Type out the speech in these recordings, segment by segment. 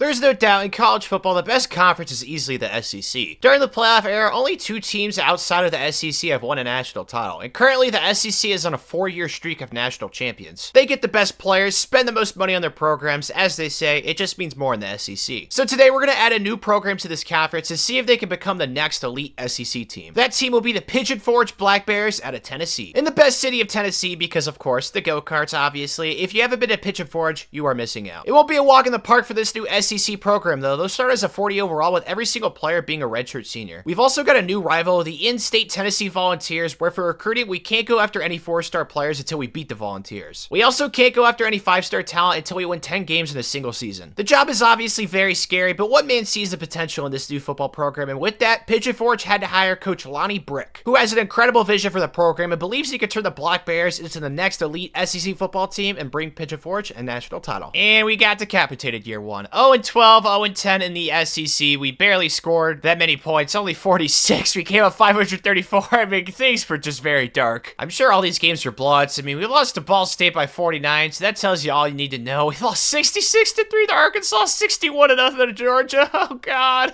There's no doubt in college football, the best conference is easily the SEC. During the playoff era, only 2 teams outside of the SEC have won a national title, and currently the SEC is on a 4-year streak of national champions. They get the best players, spend the most money on their programs, as they say, it just means more in the SEC. So today we're going to add a new program to this conference to see if they can become the next elite SEC team. That team will be the Pigeon Forge Black Bears out of Tennessee. In the best city of Tennessee because, of course, the go-karts, obviously. If you haven't been to Pigeon Forge, you are missing out. It won't be a walk in the park for this new SEC program, though. They'll start as a 40 overall with every single player being a redshirt senior. We've also got a new rival, the in-state Tennessee Volunteers, where for recruiting, we can't go after any 4-star players until we beat the Volunteers. We also can't go after any 5-star talent until we win 10 games in a single season. The job is obviously very scary, but one man sees the potential in this new football program, and with that, Pigeon Forge had to hire Coach Lonnie Brick, who has an incredible vision for the program and believes he could turn the Black Bears into the next elite SEC football team and bring Pigeon Forge a national title. And we got decapitated year 1. 0-12, 0-10 in the SEC. We barely scored that many points, only 46. We came up 534. I mean, things were just very dark. I'm sure all these games are bloods. I mean, we lost to Ball State by 49, so that tells you all you need to know. We lost 66-3 to Arkansas, 61-0 to Georgia. Oh, God.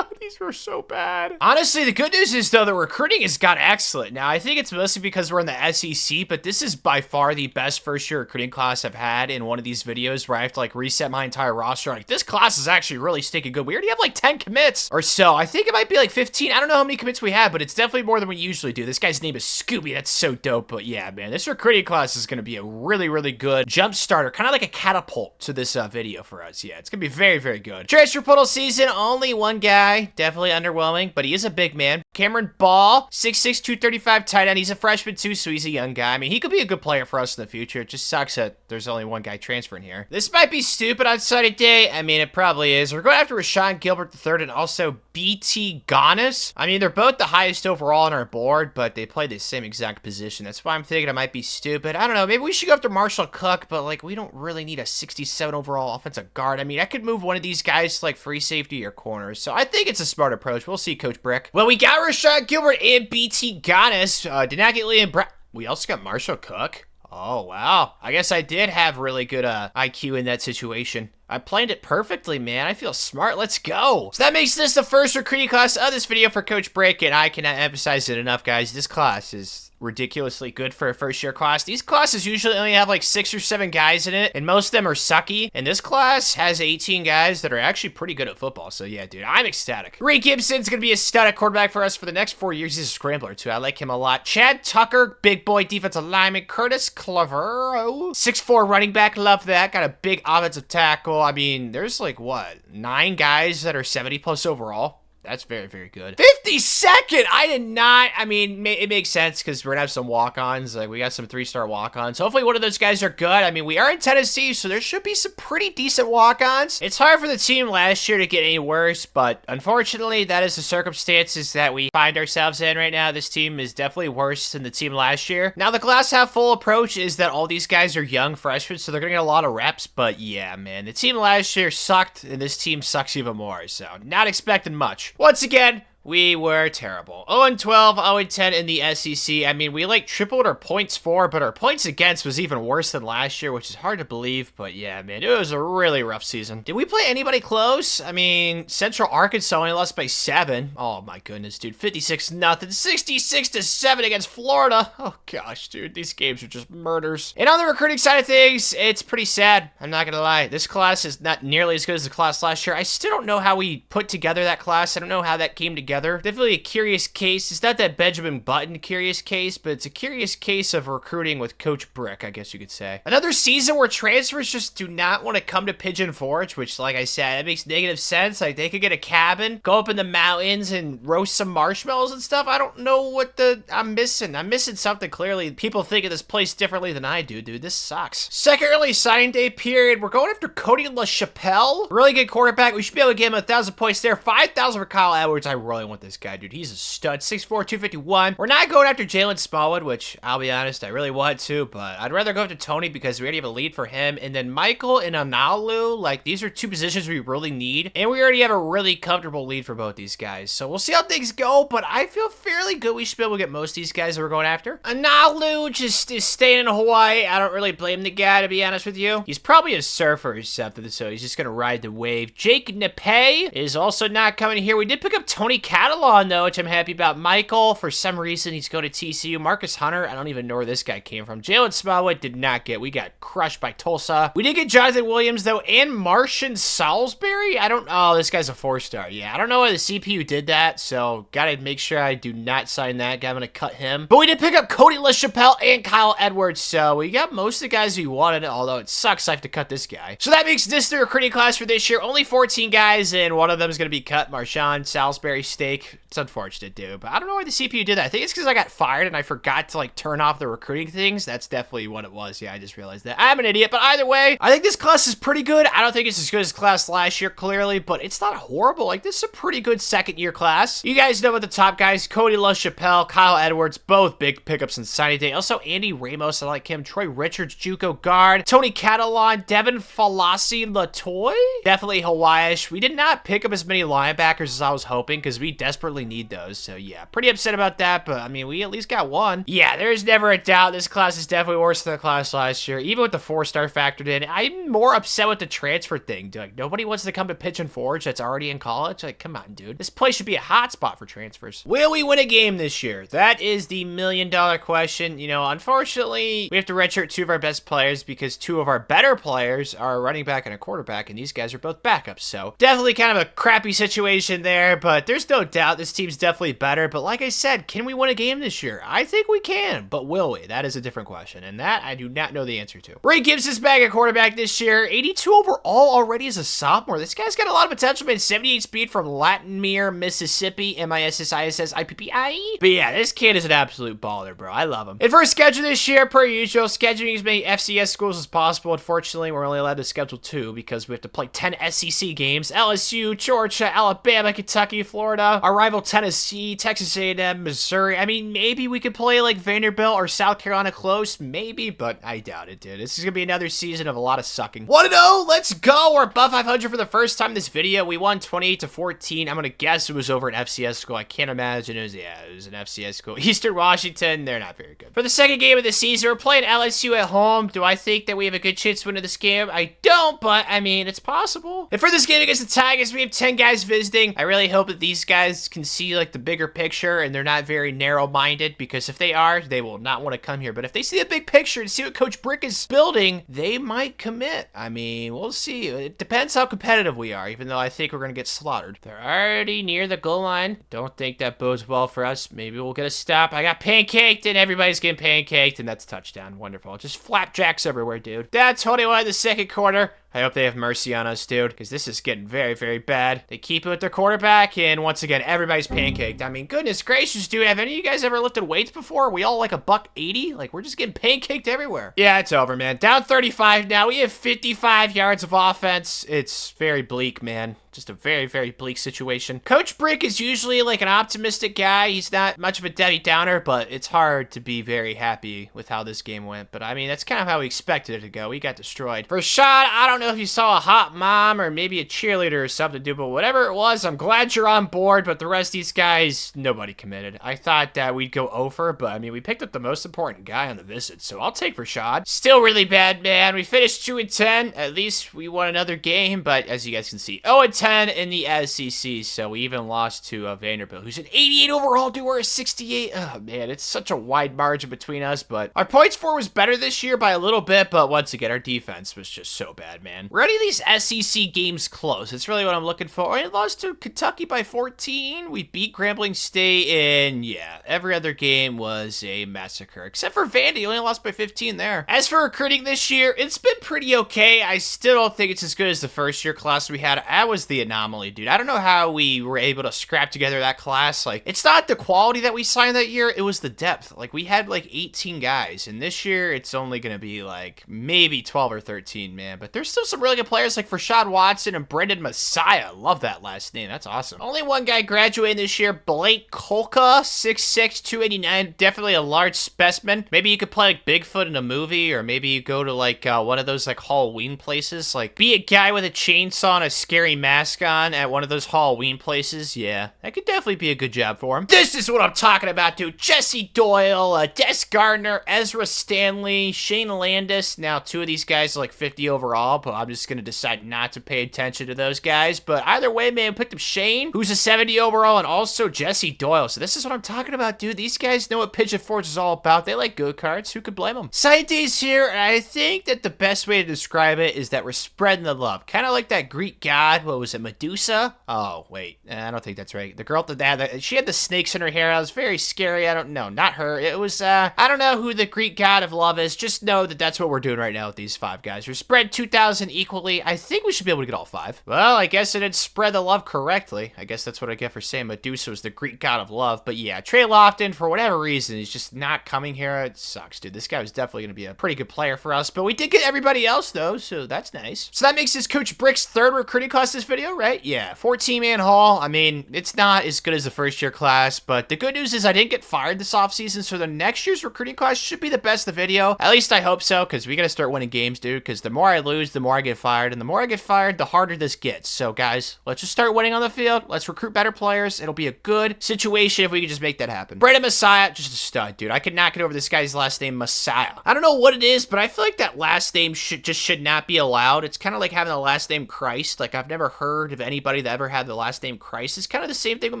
These were so bad. Honestly, the good news is, though, the recruiting has got excellent. Now, I think it's mostly because we're in the SEC, but this is by far the best first-year recruiting class I've had in one of these videos where I have to, like, reset my entire roster. Like, this class is actually really stinking good. We already have, like, 10 commits or so. I think it might be, like, 15. I don't know how many commits we have, but it's definitely more than we usually do. This guy's name is Scooby. That's so dope. But, yeah, man, this recruiting class is going to be a really, really good jump starter. Kind of like a catapult to this video for us. Yeah, it's going to be very, very good. Transfer portal season, only one guy. Definitely underwhelming, but he is a big man. Cameron Ball, 6'6", 235 tight end. He's a freshman too, so he's a young guy. I mean, he could be a good player for us in the future. It just sucks that there's only one guy transferring here. This might be stupid on Sunday day. I mean, it probably is. We're going after Rashawn Gilbert III and also BT Ganas. I mean, they're both the highest overall on our board, but they play the same exact position. That's why I'm thinking it might be stupid. I don't know. Maybe we should go after Marshall Cook, but, like, we don't really need a 67 overall offensive guard. I mean, I could move one of these guys to, like, free safety or corners, so I think it's a smart approach. We'll see, Coach Brick. Well, we got Rashawn Gilbert and BT Ganas. Did not get Liam Brown. We also got Marshall Cook. Oh, wow. I guess I did have really good IQ in that situation. I planned it perfectly, man. I feel smart. Let's go. So that makes this the first recruiting class of this video for Coach Brick, and I cannot emphasize it enough, guys. This class is ridiculously good for a first-year class. These classes usually only have like 6 or 7 guys in it, and most of them are sucky. And this class has 18 guys that are actually pretty good at football. So yeah, dude, I'm ecstatic. Reed Gibson's gonna be a stud at quarterback for us for the next 4 years. He's a scrambler too. I like him a lot. Chad Tucker, big boy defensive lineman. Curtis Clavero, 6'4" running back. Love that. Got a big offensive tackle. I mean, there's like what, 9 guys that are 70+ overall. That's very, very good. 52nd! I did not. I mean, it makes sense because we're going to have some walk-ons. Like, we got some 3-star walk-ons. Hopefully one of those guys are good. I mean, we are in Tennessee, so there should be some pretty decent walk-ons. It's hard for the team last year to get any worse, but unfortunately, that is the circumstances that we find ourselves in right now. This team is definitely worse than the team last year. Now, the glass half full approach is that all these guys are young freshmen, so they're going to get a lot of reps, but yeah, man, the team last year sucked, and this team sucks even more, so not expecting much. Once again, we were terrible. 0-12, 0-10 in the SEC. I mean, we like tripled our points for, but our points against was even worse than last year, which is hard to believe. But yeah, man, it was a really rough season. Did we play anybody close? I mean, Central Arkansas only lost by 7. Oh my goodness, dude. 56-0, 66-7 against Florida. Oh gosh, dude, these games are just murders. And on the recruiting side of things, it's pretty sad. I'm not gonna lie. This class is not nearly as good as the class last year. I still don't know how we put together that class. I don't know how that came together. Definitely a curious case. It's not that Benjamin Button curious case, but it's a curious case of recruiting with Coach Brick, I guess you could say. Another season where transfers just do not want to come to Pigeon Forge, which, like I said, that makes negative sense. Like, they could get a cabin, go up in the mountains, and roast some marshmallows and stuff. I don't know what I'm missing. I'm missing something, clearly. People think of this place differently than I do, dude. This sucks. Second early signing day period. We're going after Cody LaChapelle. Really good quarterback. We should be able to get him 1,000 points there. 5,000 for Kyle Edwards. I really rolling with this guy, dude. He's a stud. 6'4", 251. We're not going after Jalen Smallwood, which I'll be honest, I really want to, but I'd rather go after Tony because we already have a lead for him. And then Michael and Analu, like, these are two positions we really need. And we already have a really comfortable lead for both these guys. So we'll see how things go, but I feel fairly good we should be able to get most of these guys that we're going after. Analu just is staying in Hawaii. I don't really blame the guy, to be honest with you. He's probably a surfer or something, so he's just gonna ride the wave. Jake Nape is also not coming here. We did pick up Tony Catalan, though, which I'm happy about. Michael, for some reason, he's going to TCU. Marcus Hunter, I don't even know where this guy came from. Jalen Smallwood did not get. We got crushed by Tulsa. We did get Jonathan Williams, though, and Martian Salisbury. Oh, this guy's a 4-star. Yeah, I don't know why the CPU did that, so gotta make sure I do not sign that guy. I'm gonna cut him. But we did pick up Cody LaChapelle and Kyle Edwards, so we got most of the guys we wanted, although it sucks I have to cut this guy. So that makes this the recruiting class for this year. Only 14 guys, and one of them is gonna be cut. Martian Salisbury Steak. It's unfortunate, dude, but I don't know why the CPU did that. I think it's because I got fired and I forgot to, like, turn off the recruiting things. That's definitely what it was. Yeah, I just realized that. I'm an idiot, but either way, I think this class is pretty good. I don't think it's as good as class last year, clearly, but it's not horrible. Like, this is a pretty good second-year class. You guys know about the top guys. Cody LaChapelle, Kyle Edwards, both big pickups in signing day. Also, Andy Ramos, I like him. Troy Richards, JUCO guard. Tony Catalan, Devin Falasi Latoy. Definitely Hawaiish. We did not pick up as many linebackers as I was hoping because we desperately need those. So, yeah, pretty upset about that, but, I mean, we at least got one. Yeah, there's never a doubt this class is definitely worse than the class last year. Even with the 4-star factored in, I'm more upset with the transfer thing. Like, nobody wants to come to Pigeon Forge that's already in college. Like, come on, dude. This place should be a hotspot for transfers. Will we win a game this year? That is the million-dollar question. You know, unfortunately, we have to redshirt 2 of our best players because 2 of our better players are a running back and a quarterback, and these guys are both backups. So, definitely kind of a crappy situation there, but there's no doubt this team's definitely better. But like I said, can we win a game this year? I think we can, but will we? That is a different question, and that I do not know the answer to. Ray Gibbs is back at quarterback this year. 82 overall already as a sophomore. This guy's got a lot of potential, man. 78 speed from Latimere, Mississippi. MISSISSIPPIE. But yeah, this kid is an absolute baller, bro. I love him. And for our schedule this year, per usual, scheduling as many FCS schools as possible. Unfortunately, we're only allowed to schedule 2 because we have to play 10 SEC games. LSU, Georgia, Alabama, Kentucky, Florida. Our rival Tennessee, Texas A&M, Missouri. I mean, maybe we could play like Vanderbilt or South Carolina close. Maybe, but I doubt it, dude. This is going to be another season of a lot of sucking. 1-0, let's go. We're above 500 for the first time this video. We won 28-14. I'm going to guess it was over an FCS school. I can't imagine it was, yeah, it was an FCS school. Eastern Washington, they're not very good. For the second game of the season, we're playing LSU at home. Do I think that we have a good chance to win this game? I don't, but I mean, it's possible. And for this game against the Tigers, we have 10 guys visiting. I really hope that these guys can see like the bigger picture and they're not very narrow-minded, because if they are, they will not want to come here. But if they see the big picture and see what Coach Brick is building, they might commit. I mean, we'll see. It depends how competitive we are, even though I think we're going to get slaughtered. They're already near the goal line. Don't think that bodes well for us. Maybe we'll get a stop. I got pancaked, and everybody's getting pancaked, and that's a touchdown. Wonderful. Just flapjacks everywhere, dude. That's 21 in the second quarter. I hope they have mercy on us, dude, because this is getting very, very bad. They keep it with their quarterback, and once again, everybody's pancaked. I mean, goodness gracious, dude. Have any of you guys ever lifted weights before? Are we all like a $180? Like, we're just getting pancaked everywhere. Yeah, it's over, man. Down 35 now. We have 55 yards of offense. It's very bleak, man. Just a very, very bleak situation. Coach Brick is usually like an optimistic guy. He's not much of a Debbie Downer, but it's hard to be very happy with how this game went. But I mean, that's kind of how we expected it to go. We got destroyed. For Rashad, I don't know if you saw a hot mom or maybe a cheerleader or something, dude, but whatever it was, I'm glad you're on board. But the rest of these guys, nobody committed. I thought that we'd go over, but I mean, we picked up the most important guy on the visit, so I'll take Rashad. Still really bad, man. We finished 2-10. At least we won another game, but as you guys can see, 0-10 in the SEC, so we even lost to Vanderbilt, who's an 88 overall, dude. We're a 68. Oh, man, it's such a wide margin between us, but our points for was better this year by a little bit, but once again, our defense was just so bad, man. We're running these SEC games close. It's really what I'm looking for. We lost to Kentucky by 14. We beat Grambling State, and yeah, every other game was a massacre, except for Vandy. Only lost by 15 there. As for recruiting this year, it's been pretty okay. I still don't think it's as good as the first year class we had. I was the anomaly, dude. I don't know how we were able to scrap together that class. Like, it's not the quality that we signed that year, it was the depth. Like, we had like 18 guys, and this year it's only gonna be like maybe 12 or 13, man. But there's still some really good players like Rashad Watson and Brendan Messiah. Love that last name. That's awesome. Only one guy graduating this year, Blake Kolka, 6'6", 289. Definitely a large specimen. Maybe you could play like Bigfoot in a movie, or maybe you go to like one of those like Halloween places. Like, be a guy with a chainsaw and a scary mask on at one of those Halloween places. Yeah, that could definitely be a good job for him. This is what I'm talking about, dude. Jesse Doyle, Des Gardner, Ezra Stanley, Shane Landis. Now, two of these guys are like 50 overall, but I'm just gonna decide not to pay attention to those guys. But either way, man, picked up Shane, who's a 70 overall, and also Jesse Doyle. So this is what I'm talking about, dude. These guys know what Pigeon Forge is all about. They like go-karts. Who could blame them? Side days here, and I think that the best way to describe it is that we're spreading the love. Kind of like that Greek god. What was it, Medusa? Oh, wait. I don't think that's right. The girl that she had the snakes in her hair. That was very scary. I don't know. Not her. It was, I don't know who the Greek god of love is. Just know that that's what we're doing right now with these 5 guys. We're spread 2,000 equally. I think we should be able to get all 5. Well, I guess I didn't spread the love correctly. I guess that's what I get for saying Medusa was the Greek god of love. But yeah, Trey Lofton, for whatever reason, is just not coming here. It sucks, dude. This guy was definitely going to be a pretty good player for us. But we did get everybody else, though, so that's nice. So that makes this Coach Brick's 3rd recruiting class this video, right? Yeah, 14-man haul. I mean, it's not as good as the first-year class, but the good news is I didn't get fired this offseason, so the next year's recruiting class should be the best of the video. At least I hope so, because we got to start winning games, dude, because the more I lose, the more I get fired, and the more I get fired, the harder this gets. So, guys, let's just start winning on the field. Let's recruit better players. It'll be a good situation if we can just make that happen. Brendan Messiah, just a stud, dude. I could not get over this guy's last name, Messiah. I don't know what it is, but I feel like that last name should not be allowed. It's kind of like having the last name Christ. Like, I've never heard of anybody that ever had the last name Christ. It's kind of the same thing with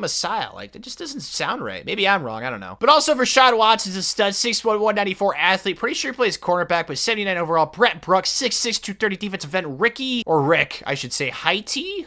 Messiah. Like, it just doesn't sound right. Maybe I'm wrong. I don't know. But also, Rashad Watson's a stud, 6'1", 194 athlete. Pretty sure he plays cornerback, but 79 overall. Brett Brooks, 6'6", 230 defensive end. Rick, I should say, Hati?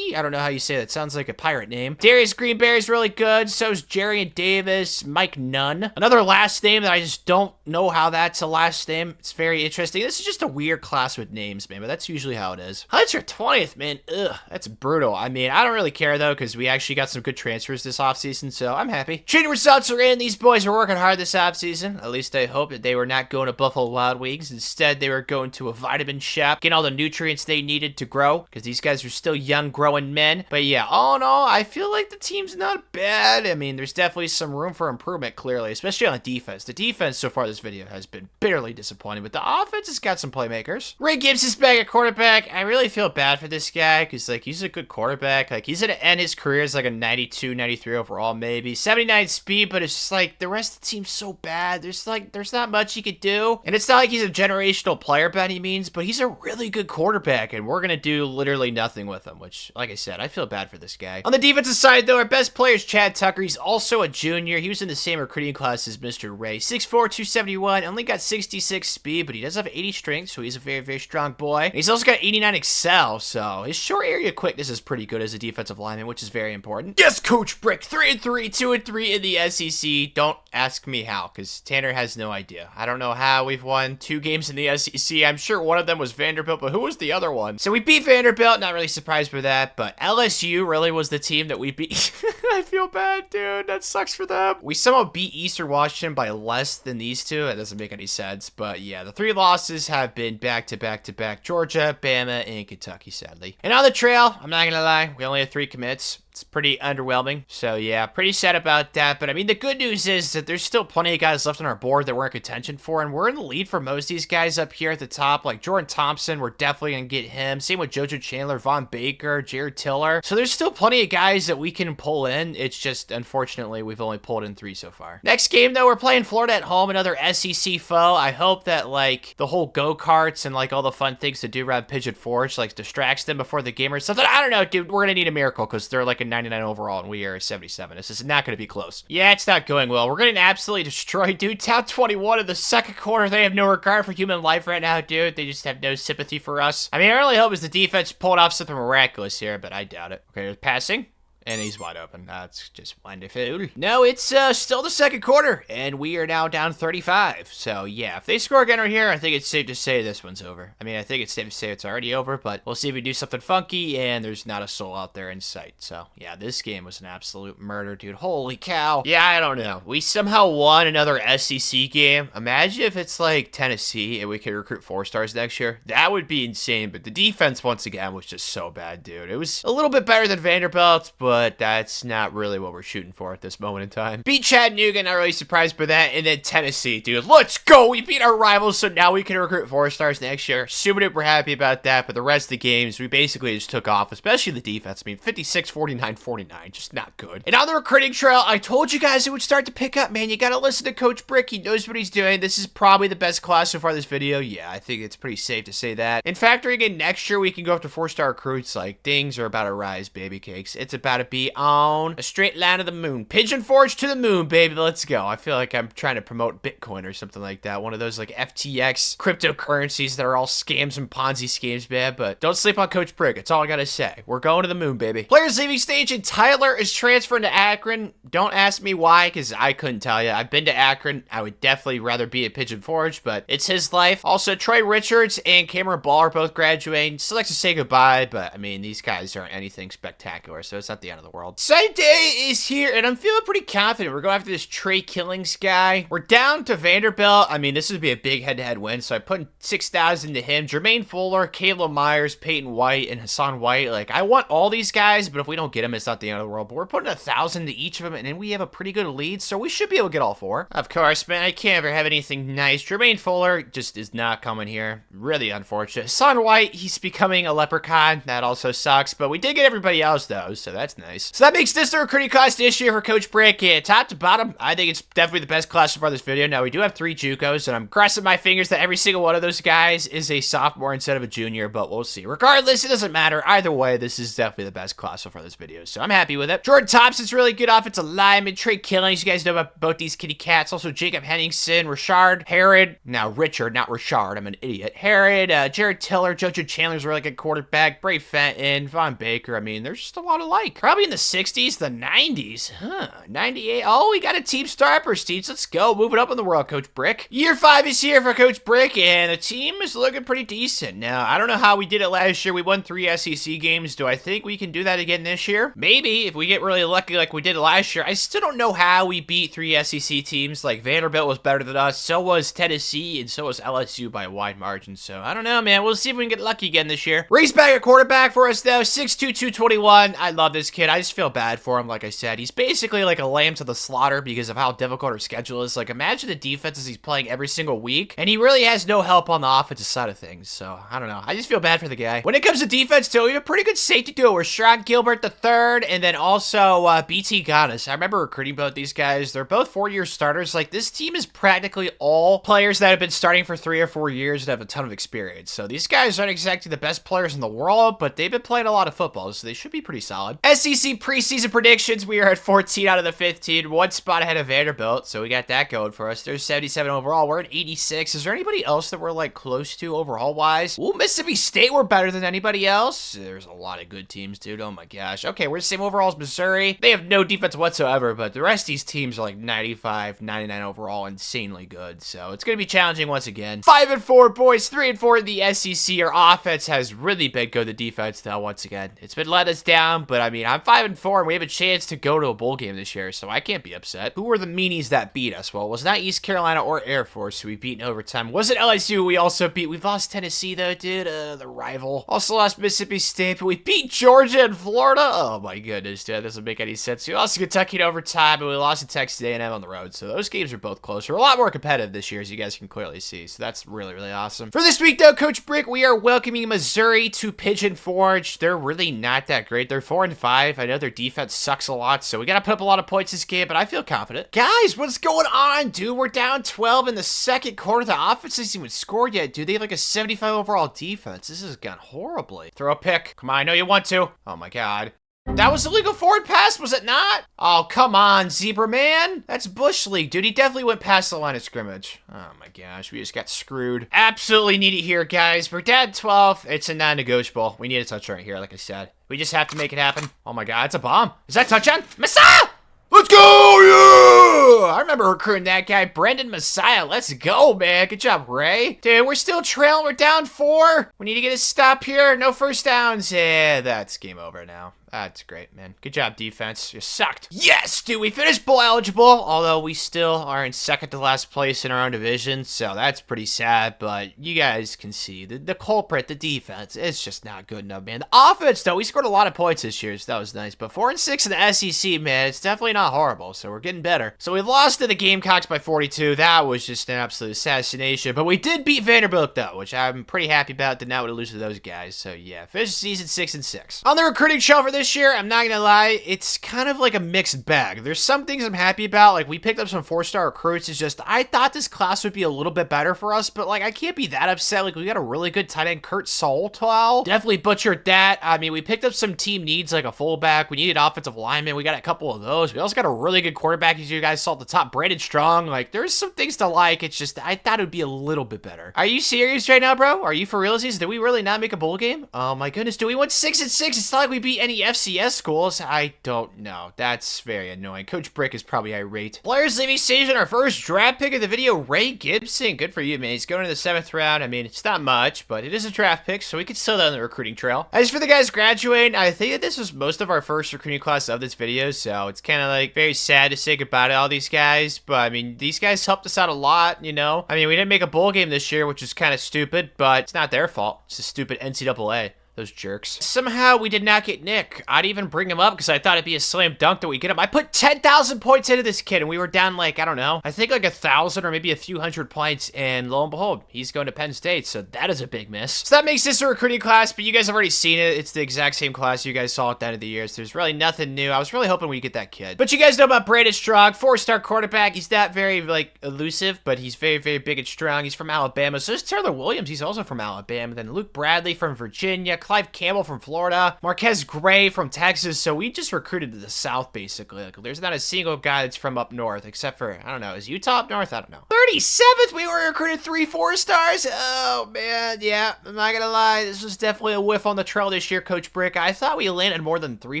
I don't know how you say that. Sounds like a pirate name. Darius Greenberry's really good. So is Jerry and Davis. Mike Nunn. Another last name that I just don't know how that's a last name. It's very interesting. This is just a weird class with names, man, but that's usually how it is. Highlights are 20th, man. Ugh, that's brutal. I mean, I don't really care, though, because we actually got some good transfers this offseason, so I'm happy. Training results are in. These boys are working hard this offseason. At least I hope that they were not going to Buffalo Wild Wings. Instead, they were going to a vitamin shop, getting all the nutrients they needed to grow, because these guys are still young, growing men. But yeah, all in all, I feel like the team's not bad. I mean, there's definitely some room for improvement, clearly, especially on the defense. The defense so far this video has been bitterly disappointing, but the offense has got some playmakers. Ray Gibbs is back at quarterback. I really feel bad for this guy, because, like, he's a good quarterback. Like, he's going to end his career as, like, a 92, 93 overall, maybe. 79 speed, but it's just, like, the rest of the team's so bad. There's not much he could do. And it's not like he's a generational player by any means, but he's a really good quarterback, and we're going to do literally nothing with him, which, like I said, I feel bad for this guy. On the defensive side, though, our best player is Chad Tucker. He's also a junior. He was in the same recruiting class as Mr. Ray. 6'4", 271, only got 66 speed, but he does have 80 strength, so he's a very, very strong boy. And he's also got 89 excel, so his short area quickness is pretty good as a defensive lineman, which is very important. Yes, Coach Brick, 3-3, 2-3 in the SEC. Don't ask me how, because Tanner has no idea. I don't know how we've won 2 games in the SEC. I'm sure one of them was Vanderbilt, but who was the other one? So we beat Vanderbilt, not really surprised by that, but LSU really was the team that we beat. I feel bad, dude. That sucks for them. We somehow beat Eastern Washington by less than these two. That doesn't make any sense, but yeah, the 3 losses have been back-to-back-to-back Georgia, Bama, and Kentucky, sadly. And on the trail, I'm not gonna lie, we only have 3 commits. It's pretty underwhelming. So yeah, pretty sad about that. But I mean, the good news is that there's still plenty of guys left on our board that we're in contention for. And we're in the lead for most of these guys up here at the top. Like Jordan Thompson, we're definitely going to get him. Same with JoJo Chandler, Von Baker, Jared Tiller. So there's still plenty of guys that we can pull in. It's just, unfortunately, we've only pulled in 3 so far. Next game, though, we're playing Florida at home, another SEC foe. I hope that, like, the whole go-karts and, like, all the fun things to do around Pigeon Forge, like, distracts them before the game or something. I don't know, dude. We're going to need a miracle because they're, like, a 99 overall and we are a 77. This is not going to be close. Yeah, it's not going well. We're getting absolutely destroyed, dude. Top 21 in the second quarter. They have no regard for human life right now, dude. They just have no sympathy for us. I mean, I really hope is the defense pulled off something miraculous here, but I doubt it. Okay, there's passing. And he's wide open. That's just wonderful. No, it's still the second quarter, and we are now down 35. So, yeah, if they score again right here, I think it's safe to say this one's over. I mean, I think it's safe to say it's already over, but we'll see if we do something funky, and there's not a soul out there in sight. So, yeah, this game was an absolute murder, dude. Holy cow. Yeah, I don't know. We somehow won another SEC game. Imagine if it's like Tennessee and we could recruit 4-stars next year. That would be insane, but the defense, once again, was just so bad, dude. It was a little bit better than Vanderbilt, but that's not really what we're shooting for at this moment in time. Beat Chattanooga, not really surprised by that, and then Tennessee, dude. Let's go! We beat our rivals, so now we can recruit 4-stars next year. Super duper happy about that, but the rest of the games, we basically just took off, especially the defense. I mean, 56, 49, 49, just not good. And on the recruiting trail, I told you guys it would start to pick up, man. You gotta listen to Coach Brick. He knows what he's doing. This is probably the best class so far this video. Yeah, I think it's pretty safe to say that. And factoring in next year, we can go up to 4-star recruits. Like, things are about to rise, baby cakes. It's about to be on a straight line to the moon. Pigeon Forge to the moon, baby. Let's go. I feel like I'm trying to promote Bitcoin or something like that. One of those, like, FTX cryptocurrencies that are all scams and Ponzi schemes, man. But don't sleep on Coach Brick. That's all I gotta say. We're going to the moon, baby. Players leaving stage, and Tyler is transferring to Akron. Don't ask me why, because I couldn't tell you. I've been to Akron. I would definitely rather be at Pigeon Forge, but it's his life. Also, Troy Richards and Cameron Ball are both graduating. Still likes to say goodbye, but I mean, these guys aren't anything spectacular, so it's not the end of the world. Side day is here, and I'm feeling pretty confident. We're going after this Trey Killings guy. We're down to Vanderbilt. I mean, this would be a big head-to-head win, so I put 6,000 to him. Jermaine Fuller, Caleb Myers, Peyton White, and Hassan White. Like, I want all these guys, but if we don't get them, it's not the end of the world. But we're putting 1,000 to each of them, and then we have a pretty good lead, so we should be able to get all 4. Of course, man, I can't ever have anything nice. Jermaine Fuller just is not coming here. Really unfortunate. Hassan White, he's becoming a leprechaun. That also sucks, but we did get everybody else, though, so that's nice. So that makes this the recruiting class this year for Coach Brick. Yeah, top to bottom, I think it's definitely the best class so far this video. Now, we do have 3 JUCOs, and I'm crossing my fingers that every single one of those guys is a sophomore instead of a junior, but we'll see. Regardless, it doesn't matter. Either way, this is definitely the best class so far this video, so I'm happy with it. Jordan Thompson's really good offensive lineman. Trey Killings, you guys know about both these kitty cats. Also, Jacob Henningsen, Rashard, Herod. Now, Richard, not Rashard. I'm an idiot. Herod, Jared Tiller, JoJo Chandler's a really good quarterback. Brave Fenton, Von Baker. I mean, there's just a lot of like. Probably in the 60s, the 90s. Huh, 98. Oh, we got a team star prestige. Let's go. Move it up in the world, Coach Brick. Year 5 is here for Coach Brick, and the team is looking pretty decent. Now, I don't know how we did it last year. We won 3 SEC games. Do I think we can do that again this year? Maybe, if we get really lucky like we did last year. I still don't know how we beat 3 SEC teams. Like, Vanderbilt was better than us. So was Tennessee, and so was LSU by a wide margin. So, I don't know, man. We'll see if we can get lucky again this year. Reese back at quarterback for us, though. 6'2", 221. I love this kid. I just feel bad for him, like I said. He's basically like a lamb to the slaughter because of how difficult our schedule is. Like, imagine the defenses he's playing every single week, and he really has no help on the offensive side of things. So, I don't know. I just feel bad for the guy. When it comes to defense, too, we have a pretty good safety duo. We're Sherrod Gilbert III, and then also BT Gaddis. I remember recruiting both these guys. They're both 4-year starters. Like, this team is practically all players that have been starting for 3 or 4 years and have a ton of experience. So, these guys aren't exactly the best players in the world, but they've been playing a lot of football, so they should be pretty solid. SEC preseason predictions. We are at 14 out of the 15. 1 spot ahead of Vanderbilt, so we got that going for us. There's 77 overall. We're at 86. Is there anybody else that we're, like, close to overall-wise? Ooh, Mississippi State, we're better than anybody else. There's a lot of good teams, dude. Oh, my gosh. Okay, we're the same overall as Missouri. They have no defense whatsoever, but the rest of these teams are, like, 95, 99 overall. Insanely good, so it's going to be challenging once again. 5-4, boys. 3-4 in the SEC. Our offense has really been good. The defense, though, once again. It's been let us down, but, I mean, I'm 5-4, and we have a chance to go to a bowl game this year, so I can't be upset. Who were the meanies that beat us? Well, it was not East Carolina or Air Force who we beat in overtime. Was it LSU we also beat? We've lost Tennessee, though, dude. The rival. Also lost Mississippi State, but we beat Georgia and Florida. Oh, my goodness, dude. That doesn't make any sense. We lost to Kentucky in overtime, and we lost to Texas A&M on the road, so those games are both close. We're a lot more competitive this year, as you guys can clearly see, so that's really, really awesome. For this week, though, Coach Brick, we are welcoming Missouri to Pigeon Forge. They're really not that great. They're 4-5. I know their defense sucks a lot, so we got to put up a lot of points this game, but I feel confident. Guys, what's going on, dude? We're down 12 in the second quarter. The offense hasn't even scored yet, dude. They have like a 75 overall defense. This has gone horribly. Throw a pick. Come on, I know you want to. Oh, my God. That was a legal forward pass, was it not? Oh, come on, Zebra Man. That's Bush League, dude. He definitely went past the line of scrimmage. Oh, my gosh. We just got screwed. Absolutely need it here, guys. We're down 12. It's a non-negotiable. We need a touchdown right here, like I said. We just have to make it happen. Oh my god, it's a bomb. Is that touchdown? Messiah! Let's go, yeah! I remember recruiting that guy, Brendan Messiah. Let's go, man. Good job, Ray. Dude, we're still trailing. We're down 4. We need to get a stop here. No first downs. Yeah, that's game over now. That's great, man. Good job, defense. You sucked. Yes, dude, we finished bowl eligible, although we still are in second to last place in our own division, so that's pretty sad, but you guys can see the culprit, the defense, it's just not good enough, man. The offense, though, we scored a lot of points this year, so that was nice, but 4-6 in the SEC, man, it's definitely not horrible, so we're getting better. So we lost to the Gamecocks by 42. That was just an absolute assassination, but we did beat Vanderbilt, though, which I'm pretty happy about. Did not want to lose to those guys, so yeah, finished the season 6-6. On the recruiting shelf for this year, I'm not gonna lie, it's kind of like a mixed bag. There's some things I'm happy about, like we picked up some 4-star recruits. It's just, I thought this class would be a little bit better for us, but like I can't be that upset. Like we got a really good tight end, Kurt Soltau. Definitely butchered that. I mean, we picked up some team needs like a fullback. We needed offensive linemen. We got a couple of those. We also got a really good quarterback, as you guys saw at the top, Brandon Strong. Like there's some things to like. It's just, I thought it would be a little bit better. Are you serious right now, bro? Are you for realsies? Did we really not make a bowl game? Oh my goodness, dude, we went 6-6. It's not like we beat any FCS schools. I don't know. That's very annoying. Coach Brick is probably irate. Players leaving stage in our first draft pick of the video, Ray Gibson. Good for you, man. He's going to the 7th round. I mean, it's not much, but it is a draft pick, so we could still on the recruiting trail. As for the guys graduating, I think that this was most of our first recruiting class of this video, so it's kind of like very sad to say goodbye to all these guys, but I mean, these guys helped us out a lot, you know? I mean, we didn't make a bowl game this year, which is kind of stupid, but it's not their fault. It's the stupid NCAA. Those jerks. Somehow we did not get Nick. I'd even bring him up because I thought it'd be a slam dunk that we get him. I put 10,000 points into this kid and we were down like, I don't know, I think like 1,000 or maybe a few hundred points, and lo and behold, he's going to Penn State, so that is a big miss. So that makes this a recruiting class, but you guys have already seen it. It's the exact same class you guys saw at the end of the year, so there's really nothing new. I was really hoping we'd get that kid. But you guys know about Brandon Strong, 4-star quarterback. He's not very like elusive, but he's very, very big and strong. He's from Alabama. So is Taylor Williams. He's also from Alabama. Then Luke Bradley from Virginia, Clive Campbell from Florida, Marquez Gray from Texas. So we just recruited to the South, basically. Like, there's not a single guy that's from up north, except for, I don't know, is Utah up north? I don't know. 37th, we were recruited 3 4-stars. Oh, man, yeah, I'm not gonna lie. This was definitely a whiff on the trail this year, Coach Brick. I thought we landed more than 3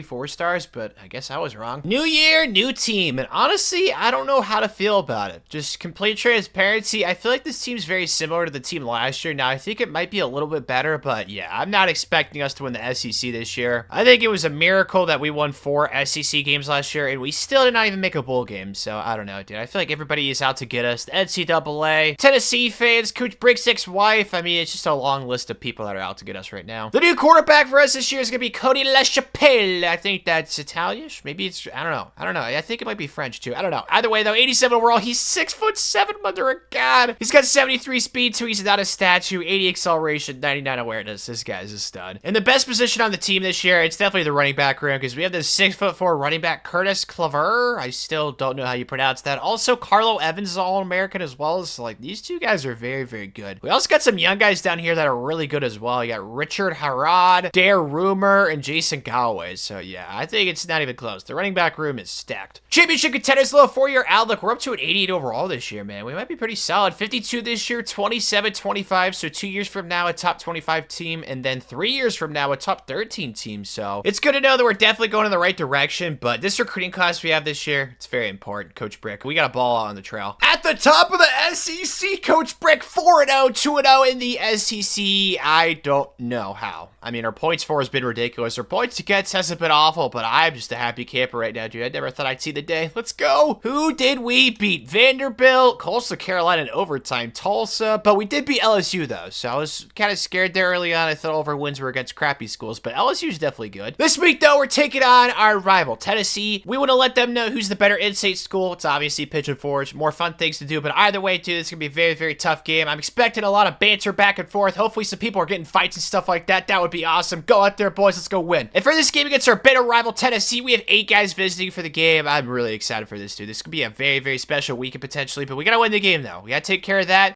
4-stars, but I guess I was wrong. New year, new team, and honestly, I don't know how to feel about it. Just complete transparency, I feel like this team's very similar to the team last year. Now, I think it might be a little bit better, but yeah, I'm not expecting us to win the SEC this year. I think it was a miracle that we won 4 SEC games last year, and we still did not even make a bowl game, so I don't know, dude. I feel like everybody is out to get us. The NCAA, Tennessee fans, Coach Brick's ex-wife. I mean, it's just a long list of people that are out to get us right now. The new quarterback for us this year is going to be Cody LaChapelle. I think that's Italian. Maybe it's, I don't know. I think it might be French, too. I don't know. Either way, though, 87 overall. He's 6'7", mother of God. He's got 73 speed, so he's not a statue. 80 acceleration, 99 awareness. This guy's a stud. And the best position on the team this year, it's definitely the running back room, because we have this 6'4" running back, Curtis Claver. I still don't know how you pronounce that. Also, Carlo Evans is All-American as well. So, like, these two guys are very, very good. We also got some young guys down here that are really good as well. You got Richard Harrod, Dare Rumor, and Jason Galloway. So, yeah, I think it's not even close. The running back room is stacked. Championship contenders, little 4-year outlook. We're up to an 88 overall this year, man. We might be pretty solid. 52 this year, 27, 25. So, 2 years from now, a top 25 team. And then 3 years from now, a top 13 team. So, it's good to know that we're definitely going in the right direction. But this recruiting class we have this year, it's very important, Coach Brick. We got a ball out on the trail. At the top of the SEC, Coach Brick, 4-0, 2-0 in the SEC. I don't know how. I mean, our points for has been ridiculous. Our points against hasn't been awful, but I'm just a happy camper right now, dude. I never thought I'd see the day. Let's go. Who did we beat? Vanderbilt, Coastal Carolina in overtime, Tulsa, but we did beat LSU, though, so I was kind of scared there early on. I thought all of our wins were against crappy schools, but LSU's definitely good. This week, though, we're taking on our rival, Tennessee. We want to let them know who's the better in-state school. It's obviously Pigeon Forge. More fun things to do, but either way, dude, it's going to be a very, very tough game. I'm expecting a lot of banter back and forth. Hopefully, some people are getting fights and stuff like that. That would be awesome. Go out there, boys. Let's go win. And for this game against our bitter rival, Tennessee, we have 8 guys visiting for the game. I'm really excited for this, dude. This could be a very, very special weekend potentially, but we got to win the game, though. We got to take care of that.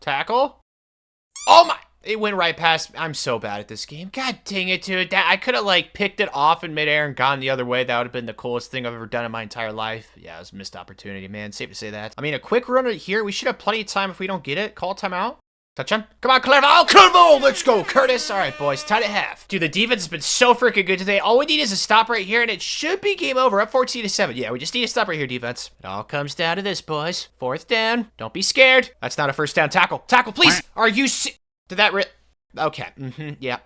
Tackle. Oh, my. It went right past me. I'm so bad at this game. God dang it, dude. I could have, like, picked it off in midair and gone the other way. That would have been the coolest thing I've ever done in my entire life. Yeah, it was a missed opportunity, man. Safe to say that. I mean, a quick run right here. We should have plenty of time if we don't get it. Call timeout. Touchdown. Come on, Clerval. Clerval, let's go, Curtis. All right, boys, tied at half. Dude, the defense has been so freaking good today. All we need is a stop right here, and it should be game over. Up 14-7. Yeah, we just need a stop right here, defense. It all comes down to this, boys. 4th down. Don't be scared. That's not a first down. Tackle. Tackle, please. Are you Did that Okay. Yeah,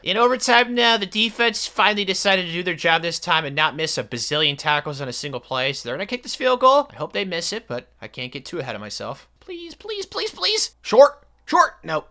in overtime now, the defense finally decided to do their job this time and not miss a bazillion tackles on a single play. So they're going to kick this field goal. I hope they miss it, but I can't get too ahead of myself. Please, please, please, please. Short. Nope,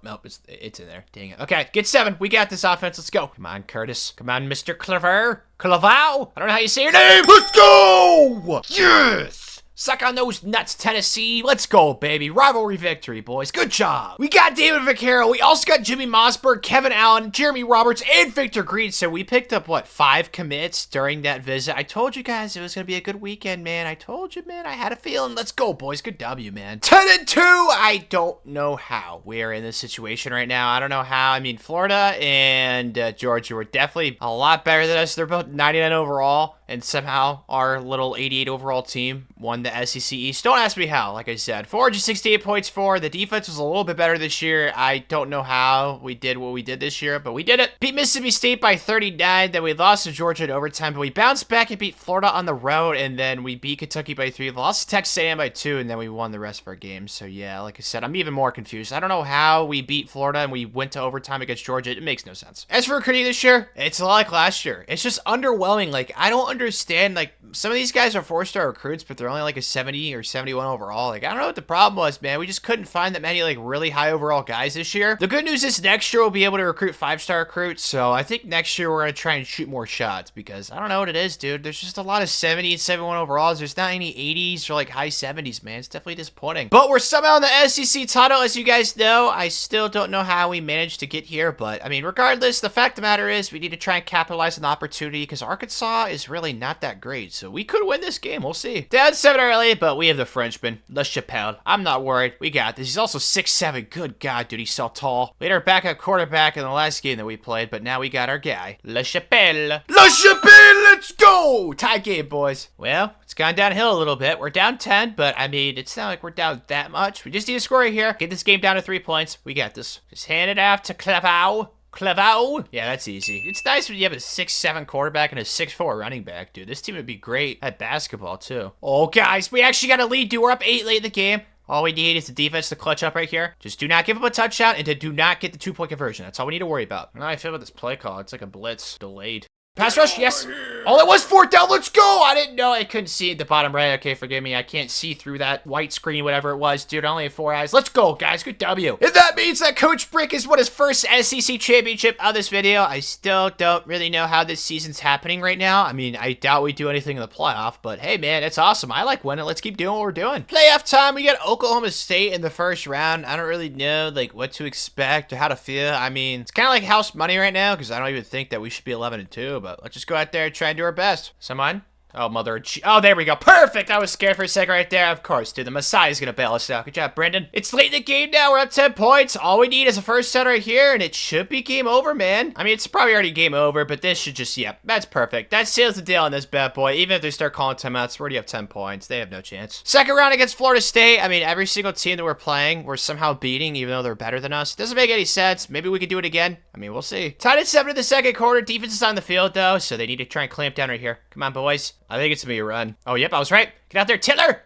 it's in there. Dang it. Okay, get 7. We got this offense. Let's go. Come on, Curtis. Come on, Mr. Clever. Clavau. I don't know how you say your name. Let's go. Yes. Suck on those nuts, Tennessee. Let's go, baby. Rivalry victory, boys. Good job. We got David Vaccaro. We also got Jimmy Mossberg, Kevin Allen, Jeremy Roberts, and Victor Green. So we picked up, 5 commits during that visit. I told you guys it was going to be a good weekend, man. I told you, man. I had a feeling. Let's go, boys. Good W, man. 10-2. I don't know how we're in this situation right now. I don't know how. I mean, Florida and Georgia were definitely a lot better than us. They're both 99 overall. And somehow our little 88 overall team won the SEC East. Don't ask me how, like I said. 468 points for. The defense was a little bit better this year. I don't know how we did what we did this year, but we did it. Beat Mississippi State by 39. Then we lost to Georgia in overtime, but we bounced back and beat Florida on the road. And then we beat Kentucky by 3. Lost to Texas A&M by 2, and then we won the rest of our games. So yeah, like I said, I'm even more confused. I don't know how we beat Florida and we went to overtime against Georgia. It makes no sense. As for recruiting this year, it's a lot like last year. It's just underwhelming. Like, I don't understand, like, some of these guys are 4-star recruits, but they're only like a 70 or 71 overall. Like, I don't know what the problem was, man. We just couldn't find that many, like, really high overall guys this year. The good news is next year we'll be able to recruit 5-star recruits, so I think next year we're going to try and shoot more shots, because I don't know what it is, dude. There's just a lot of 70 and 71 overalls. There's not any 80s or, like, high 70s, man. It's definitely disappointing. But we're somehow in the SEC title, as you guys know. I still don't know how we managed to get here, but, I mean, regardless, the fact of the matter is we need to try and capitalize on the opportunity, because Arkansas is really not that great, so we could win this game. We'll see. Down 7 early, but we have the Frenchman, Le Chapelle. I'm not worried. We got this. He's also 6'7". Good God, dude, he's so tall. We had our backup quarterback in the last game that we played, but now we got our guy, Le Chapelle. Le Chapelle, let's go! Tie game, boys. Well, it's gone downhill a little bit. We're down 10, but I mean, it's not like we're down that much. We just need to score right here. Get this game down to 3 points. We got this. Just hand it off to Clavau. Clavau. Yeah, that's easy. It's nice when you have a 6'7" quarterback and a 6'4" running back, dude. This team would be great at basketball, too. Oh, guys, we actually got a lead, dude. We're up 8 late in the game. All we need is the defense to clutch up right here. Just do not give up a touchdown and to do not get the 2-point conversion. That's all we need to worry about. I don't know how I feel about this play call. It's like a blitz. Delayed. Pass rush, yes. Oh, it was 4th down. Let's go. I didn't know. I couldn't see the bottom right. Okay, forgive me. I can't see through that white screen, whatever it was. Dude, I only have 4 eyes. Let's go, guys. Good W. If that means that Coach Brick has won his first SEC championship of this video, I still don't really know how this season's happening right now. I mean, I doubt we do anything in the playoff, but hey, man, it's awesome. I like winning. Let's keep doing what we're doing. Playoff time. We got Oklahoma State in the first round. I don't really know, like, what to expect or how to feel. I mean, it's kind of like house money right now because I don't even think that we should be 11-2, but let's just go out there try and do our best. Someone? Oh, mother. Oh, there we go. Perfect. I was scared for a second right there. Of course, dude. The Messiah's going to bail us out. Good job, Brendan. It's late in the game now. We're up 10 points. All we need is a first set right here, and it should be game over, man. I mean, it's probably already game over, but this should just, yeah, that's perfect. That seals the deal on this bad boy. Even if they start calling timeouts, we already have 10 points. They have no chance. Second round against Florida State. I mean, every single team that we're playing, we're somehow beating, even though they're better than us. Doesn't make any sense. Maybe we could do it again. I mean, we'll see. Tied at 7 in the second quarter. Defense is on the field, though, so they need to try and clamp down right here. Come on, boys. I think it's going to be a run. Oh, yep, I was right. Get out there, Tiller!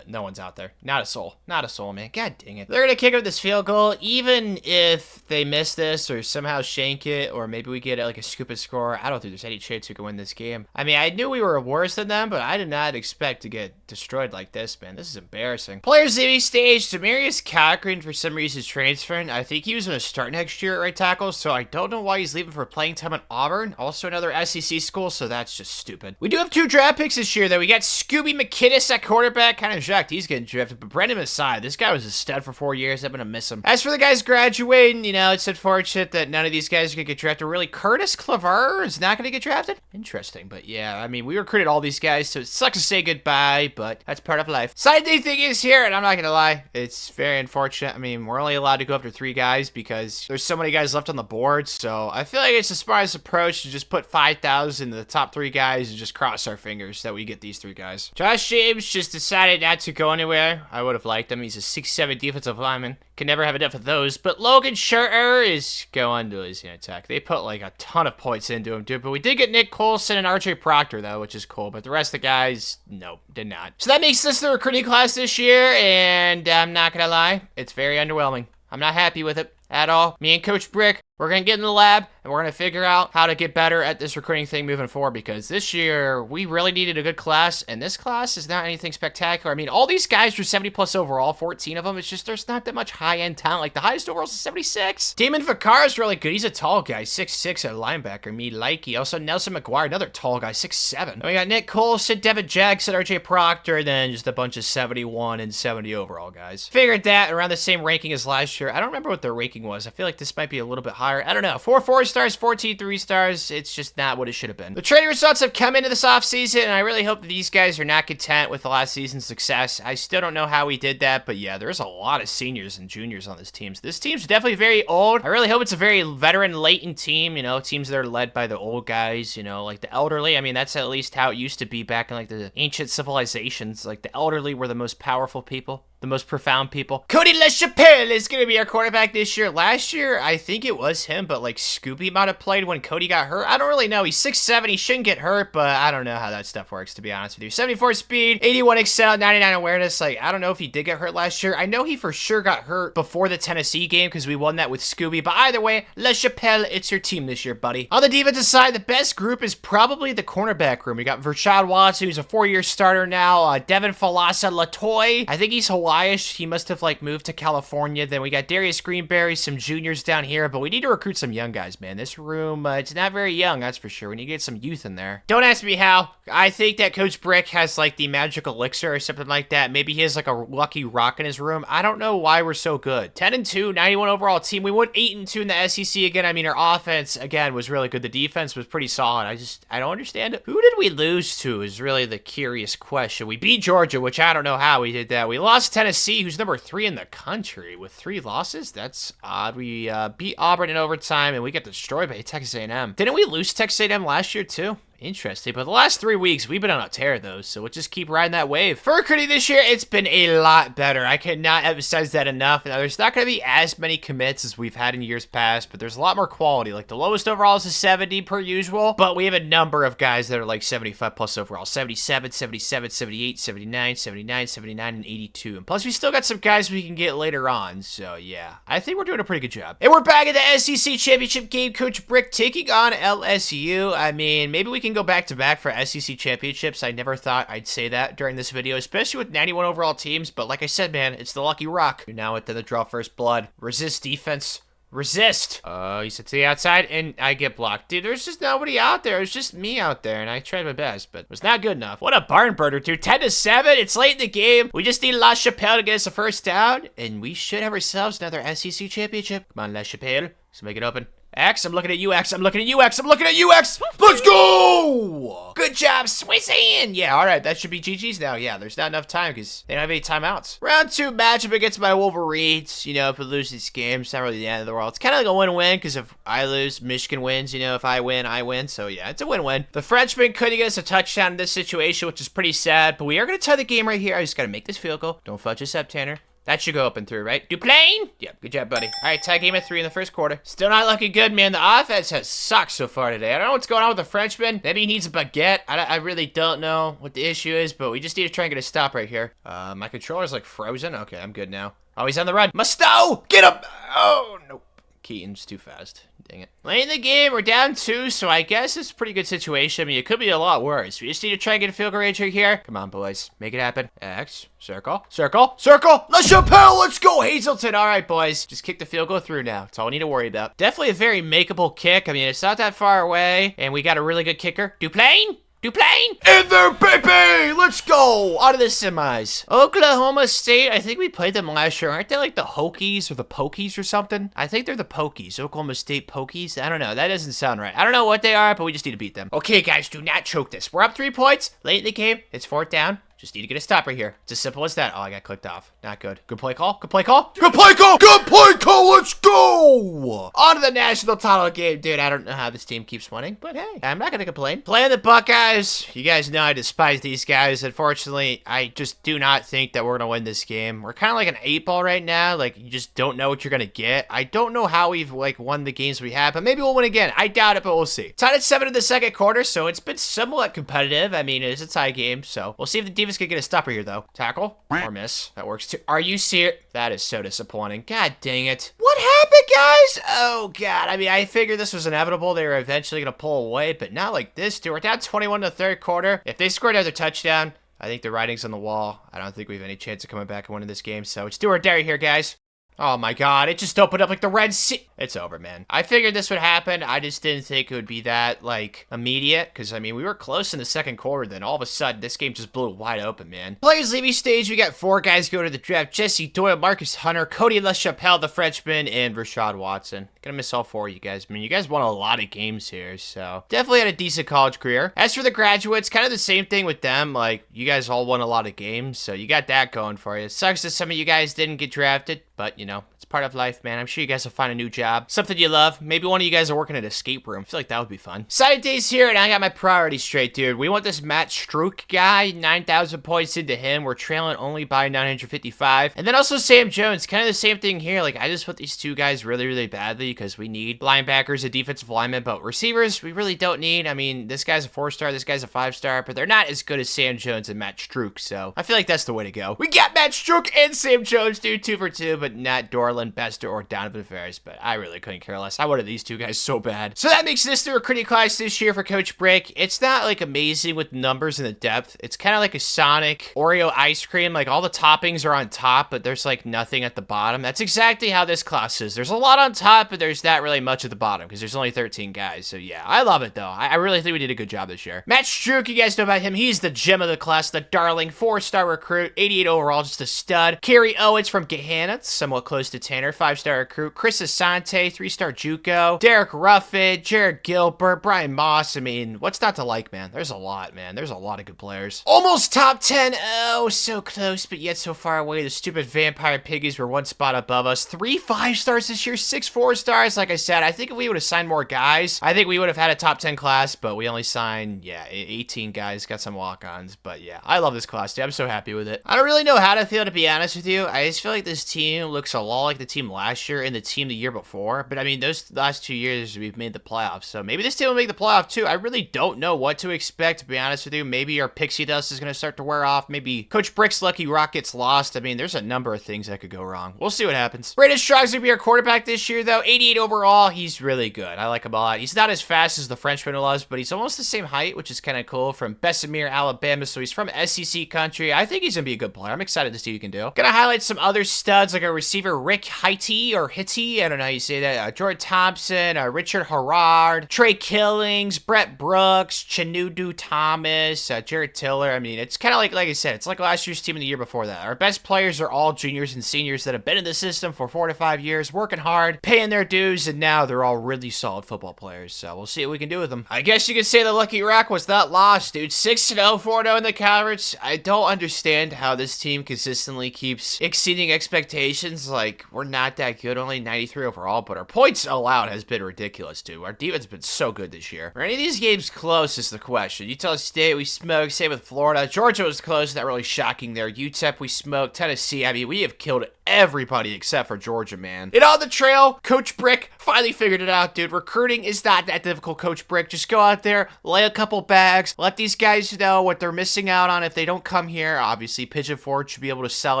No one's out there. Not a soul. Not a soul, man. God dang it. They're going to kick up this field goal, even if they miss this or somehow shank it, or maybe we get like a stupid score. I don't think there's any chance we can win this game. I mean, I knew we were worse than them, but I did not expect to get destroyed like this, man. This is embarrassing. Players leaving stage. Demarius Cochran, for some reason, is transferring. I think he was going to start next year at right tackle, so I don't know why he's leaving for playing time at Auburn. Also another SEC school, so that's just stupid. We do have 2 draft picks this year, though. We got Scooby McKinnis at quarterback. Kind of shocked he's getting drafted, but Brendan Masai, this guy was a stud for 4 years. I'm gonna miss him. As for the guys graduating, you know, it's unfortunate that none of these guys are gonna get drafted. Really, Curtis Clever is not gonna get drafted? Interesting, but yeah, I mean, we recruited all these guys, so it sucks to say goodbye, but that's part of life. Side day thing is here, and I'm not gonna lie, it's very unfortunate. I mean, we're only allowed to go after 3 guys because there's so many guys left on the board, so I feel like it's the smartest approach to just put 5,000 in the top 3 guys and just cross our fingers that we get these 3 guys. Josh James just decided not had to go anywhere. I would have liked him. He's a 6'7" defensive lineman. Can never have enough of those. But Logan Scherter is going to his attack. They put like a ton of points into him, dude. But we did get Nick Colson and RJ Proctor, though, which is cool. But the rest of the guys, nope, did not. So that makes this the recruiting class this year. And I'm not going to lie, it's very underwhelming. I'm not happy with it at all. Me and Coach Brick, we're going to get in the lab and we're going to figure out how to get better at this recruiting thing moving forward, because this year we really needed a good class, and this class is not anything spectacular. I mean, all these guys are 70 plus overall, 14 of them. It's just there's not that much high-end talent. Like the highest overall is 76. Damon Vaccaro is really good. He's a tall guy, 6'6" at linebacker. Me likey. Also Nelson McGuire, another tall guy, 6'7". And we got Nick Colson, Devin Jackson, RJ Proctor, and then just a bunch of 71 and 70 overall guys. Figured that around the same ranking as last year. I don't remember what their ranking was. I feel like this might be a little bit higher. I don't know. 4 4-stars, 14 3-stars. It's just not what it should have been. The trading results have come into this offseason, and I really hope that these guys are not content with the last season's success. I still don't know how we did that, but yeah, there's a lot of seniors and juniors on this team. So this team's definitely very old. I really hope it's a very veteran-laden team, you know, teams that are led by the old guys, you know, like the elderly. I mean, that's at least how it used to be back in like the ancient civilizations. Like the elderly were the most powerful people, the most profound people. Cody LaChapelle is going to be our quarterback this year. Last year, I think it was him, but like Scooby might have played when Cody got hurt. I don't really know. He's 6'7". He shouldn't get hurt, but I don't know how that stuff works, to be honest with you. 74 speed, 81 excel, 99 awareness. Like, I don't know if he did get hurt last year. I know he for sure got hurt before the Tennessee game because we won that with Scooby. But either way, LaChapelle, it's your team this year, buddy. On the defensive side, the best group is probably the cornerback room. We got Rashad Watson, who's a 4-year starter now. Devin Falasa Latoy. I think he's Hawaiish. He must have like moved to California. Then we got Darius Greenberry, some juniors down here, but we need to recruit some young guys, man. This room, it's not very young, that's for sure. We need to get some youth in there. Don't ask me how. I think that Coach Brick has like the magic elixir or something like that. Maybe he has like a lucky rock in his room. I don't know why we're so good. 10-2, 91 overall team. We went 8-2 in the SEC again. I mean, our offense again was really good. The defense was pretty solid. I don't understand it. Who did we lose to is really the curious question. We beat Georgia, which I don't know how we did that. We lost Tennessee, who's number 3 in the country with 3 losses. That's odd. We beat Auburn in overtime and we got destroyed by Texas A&M. Didn't we lose Texas A&M last year too? Interesting, but the last 3 weeks, we've been on a tear, though, so we'll just keep riding that wave. For recruiting this year, it's been a lot better. I cannot emphasize that enough. Now, there's not going to be as many commits as we've had in years past, but there's a lot more quality. Like, the lowest overall is a 70 per usual, but we have a number of guys that are like 75 plus overall. 77, 77, 78, 79, 79, 79, and 82. And plus, we still got some guys we can get later on, so yeah. I think we're doing a pretty good job. And we're back at the SEC Championship game. Coach Brick taking on LSU. I mean, maybe we can go back-to-back for SEC championships. I never thought I'd say that during this video, especially with 91 overall teams, but like I said, man, it's the lucky rock. You're now at the draw first blood. Resist defense. Resist. He sits to the outside, and I get blocked. Dude, there's just nobody out there. It's just me out there, and I tried my best, but it was not good enough. What a barn burner, dude. 10-7. It's late in the game. We just need LaChapelle to get us a first down, and we should have ourselves another SEC championship. Come on, LaChapelle. Let's make it open. X, I'm looking at you, X. I'm looking at you, X. I'm looking at you, X. Let's go! Good job, Swissin. Yeah, all right. That should be GG's now. Yeah, there's not enough time because they don't have any timeouts. Round 2 matchup against my Wolverines. You know, if we lose this game, it's not really the end of the world. It's kind of like a win-win because if I lose, Michigan wins. You know, if I win, I win. So, yeah, it's a win-win. The Frenchman couldn't get us a touchdown in this situation, which is pretty sad. But we are going to tie the game right here. I just got to make this field goal. Don't fudge us up, Tanner. That should go up and through, right? Duplain? Yep, good job, buddy. All right, tie game at 3 in the first quarter. Still not looking good, man. The offense has sucked so far today. I don't know what's going on with the Frenchman. Maybe he needs a baguette. I really don't know what the issue is, but we just need to try and get a stop right here. My controller's like frozen. Okay, I'm good now. Oh, he's on the run. Musto! Get up! Oh, nope. Keaton's too fast. Dang it. Late in the game, we're down 2, so I guess it's a pretty good situation. I mean, it could be a lot worse. We just need to try and get a field goal range right here. Come on, boys. Make it happen. X. Circle. Circle. Circle. LaChapelle, let's go, Hazleton. All right, boys. Just kick the field goal through now. That's all we need to worry about. Definitely a very makeable kick. I mean, it's not that far away, and we got a really good kicker. Duplain? Duplain? In there, baby! Let's go! Out of the semis. Oklahoma State, I think we played them last year. Aren't they like the Hokies or the Pokies or something? I think they're the Pokies. Oklahoma State Pokies? I don't know. That doesn't sound right. I don't know what they are, but we just need to beat them. Okay, guys, do not choke this. We're up 3 points. Late in the game. It's 4th down. Just need to get a stop right here. It's as simple as that. Oh, I got clicked off. Not good. Good play call. Good play call. Good play call. Good play call. Let's go. On to the national title game, dude. I don't know how this team keeps winning, but hey, I'm not going to complain. Playing the Buckeyes. You guys know I despise these guys. Unfortunately, I just do not think that we're going to win this game. We're kind of like an 8-ball right now. Like, you just don't know what you're going to get. I don't know how we've, like, won the games we have, but maybe we'll win again. I doubt it, but we'll see. Tied at 7 in the second quarter, so it's been somewhat competitive. I mean, it's a tie game, so we'll see if the defense can get a stopper here, though. Tackle or miss. That works too. Are you serious? That is so disappointing. God dang it. What happened, guys? Oh, God. I mean, I figured this was inevitable. They were eventually going to pull away, but not like this, dude. We're down 21 in the third quarter. If they score another touchdown, I think the writing's on the wall. I don't think we have any chance of coming back and winning this game, so it's do or die here, guys. Oh my God, it just opened up like the Red Sea. It's over, man. I figured this would happen. I just didn't think it would be that, like, immediate. Because, I mean, we were close in the second quarter. Then all of a sudden, this game just blew wide open, man. Players leaving stage. We got 4 guys go to the draft. Jesse Doyle, Marcus Hunter, Cody LaChapelle, the freshman, and Rashad Watson. Gonna miss all 4 of you guys. I mean, you guys won a lot of games here, so definitely had a decent college career. As for the graduates, kind of the same thing with them. Like, you guys all won a lot of games, so you got that going for you. It sucks that some of you guys didn't get drafted, but, you know, it's part of life, man. I'm sure you guys will find a new job. Something you love. Maybe one of you guys are working at an escape room. I feel like that would be fun. Side days here, and I got my priorities straight, dude. We want this Matt Struck guy. 9,000 points into him. We're trailing only by 955. And then also Sam Jones. Kind of the same thing here. Like, I just want these 2 guys really, really badly because we need linebackers, a defensive lineman, but receivers, we really don't need. I mean, this guy's a 4-star, this guy's a 5-star, but they're not as good as Sam Jones and Matt Struck, so I feel like that's the way to go. We got Matt Struck and Sam Jones, dude, 2 for 2, but not Dorland, Bester, or Donovan Ferris, but I really couldn't care less. I wanted these 2 guys so bad. So that makes this the recruiting class this year for Coach Brick. It's not, like, amazing with numbers and the depth. It's kind of like a Sonic Oreo ice cream. Like, all the toppings are on top, but there's, like, nothing at the bottom. That's exactly how this class is. There's a lot on top, but there's not really much at the bottom because there's only 13 guys. So, yeah, I love it, though. I really think we did a good job this year. Matt Struck, you guys know about him. He's the gem of the class, the darling 4-star recruit, 88 overall, just a stud. Kerry Owens from Gahanna, somewhat close to Tanner, 5-star recruit. Chris Asante, 3-star JUCO. Derek Ruffin, Jared Gilbert, Brian Moss. I mean, what's not to like, man? There's a lot, man. There's a lot of good players. Almost top 10. Oh, so close, but yet so far away. The stupid Vampire Piggies were 1 spot above us. 3 5-stars this year, 6 4-stars. Like I said, I think if we would have signed more guys, I think we would have had a top 10 class, but we only signed, yeah, 18 guys, got some walk-ons, but yeah, I love this class, dude. I'm so happy with it. I don't really know how to feel, to be honest with you. I just feel like this team looks a lot like the team last year and the team the year before, but I mean, those last 2 years we've made the playoffs, so maybe this team will make the playoff too. I really don't know what to expect, to be honest with you. Maybe our pixie dust is going to start to wear off. Maybe Coach Brick's lucky rock gets lost. I mean, there's a number of things that could go wrong. We'll see what happens. Braden Strong's going to be our quarterback this year, though. 88 overall. He's really good. I like him a lot. He's not as fast as the Frenchman was, but he's almost the same height, which is kind of cool, from Bessemer, Alabama, so he's from SEC country. I think he's going to be a good player. I'm excited to see what he can do. Gonna highlight some other studs, like our receiver, Rick Hitey, or Hitty, I don't know how you say that. Jordan Thompson, Richard Herrard, Trey Killings, Brett Brooks, Chinudu Thomas, Jared Tiller. I mean, it's kind of like I said, it's like last year's team and the year before that. Our best players are all juniors and seniors that have been in the system for 4 to 5 years, working hard, paying their dues, and now they're all really solid football players. So we'll see what we can do with them. I guess you could say the Lucky Rock was not lost, dude. 6-0, 4-0 in the conference. I don't understand how this team consistently keeps exceeding expectations. Like, we're not that good, only 93 overall, but our points allowed has been ridiculous, dude. Our defense has been so good this year. Are any of these games close is the question. Utah State, we smoked. Same with Florida. Georgia was close. Not really shocking there. UTEP, we smoked. Tennessee, I mean, we have killed everybody except for Georgia, man. And on the trail, Coach Brick finally figured it out, dude. Recruiting is not that difficult, Coach Brick. Just go out there, lay a couple bags, let these guys know what they're missing out on if they don't come here. Obviously, Pigeon Forge should be able to sell